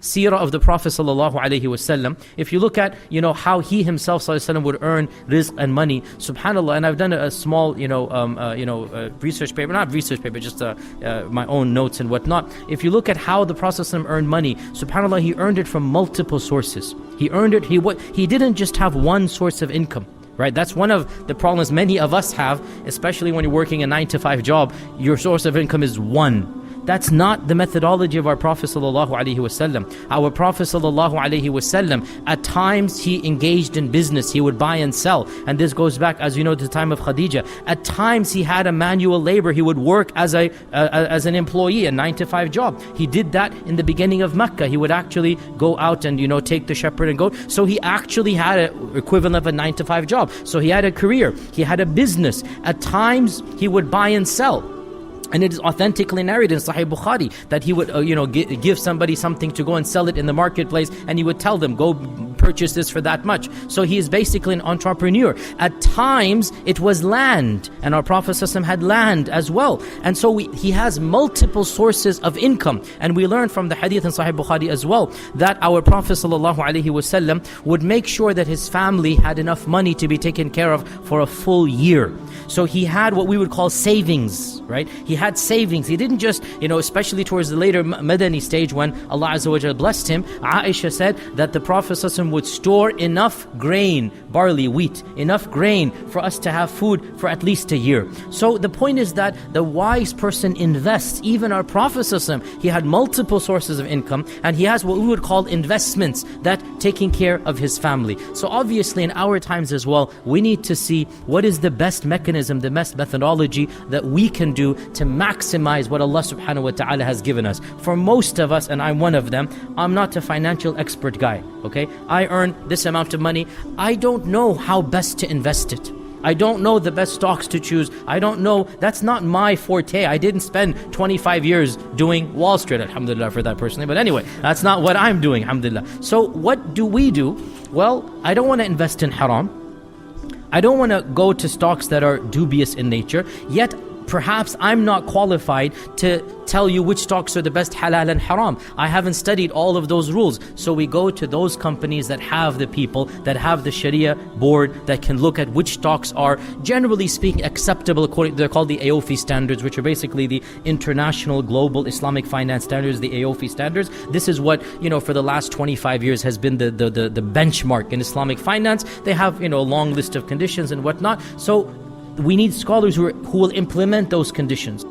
seerah of the Prophet ﷺ, if you look at, how he himself ﷺ would earn rizq and money, subhanAllah, and I've done a small, research paper, not research paper, just my own notes and whatnot. If you look at how the Prophet ﷺ earned money, subhanAllah, he earned it from multiple sources. He earned it, he didn't just have one source of income. Right? That's one of the problems many of us have, especially when you're working a 9-to-5 job. Your source of income is one. That's not the methodology of our Prophet ﷺ. Our Prophet ﷺ, at times he engaged in business. He would buy and sell. And this goes back, as you know, to the time of Khadija. At times he had a manual labor. He would work as an employee, a 9-to-5 job. He did that in the beginning of Mecca. He would actually go out and, take the shepherd and goat. So he actually had an equivalent of a 9-to-5 job. So he had a career. He had a business. At times he would buy and sell. And it is authentically narrated in Sahih Bukhari that he would, give somebody something to go and sell it in the marketplace, and he would tell them, go purchase this for that much. So he is basically an entrepreneur. At times, it was land, and our Prophet ﷺ had land as well. And so he has multiple sources of income. And we learn from the hadith in Sahih Bukhari as well, that our Prophet ﷺ would make sure that his family had enough money to be taken care of for a full year. So he had what we would call savings, right? He had savings. He didn't just, especially towards the later Madani stage when Allah Azza wa Jalla blessed him, Aisha said that the Prophet ﷺ would store enough grain, barley, wheat, enough grain for us to have food for at least a year. So the point is that the wise person invests. Even our Prophet ﷺ, he had multiple sources of income, and he has what we would call investments, that taking care of his family. So obviously in our times as well, we need to see what is the best mechanism, the best methodology that we can do to maximize what Allah subhanahu wa ta'ala has given us. For most of us, and I'm one of them, I'm not a financial expert guy, okay? I earn this amount of money. I don't know how best to invest it. I don't know the best stocks to choose. I don't know. That's not my forte. I didn't spend 25 years doing Wall Street, alhamdulillah for that personally. But anyway, that's not what I'm doing, alhamdulillah. So what do we do? Well, I don't want to invest in haram. I don't want to go to stocks that are dubious in nature. Yet, perhaps I'm not qualified to tell you which stocks are the best halal and haram. I haven't studied all of those rules. So we go to those companies that have the people, that have the Sharia board, that can look at which stocks are, generally speaking, acceptable according, they're called the AOFI standards, which are basically the International Global Islamic Finance Standards, the AOFI standards. This is what, for the last 25 years has been the benchmark in Islamic finance. They have, a long list of conditions and whatnot. So we need scholars who will implement those conditions.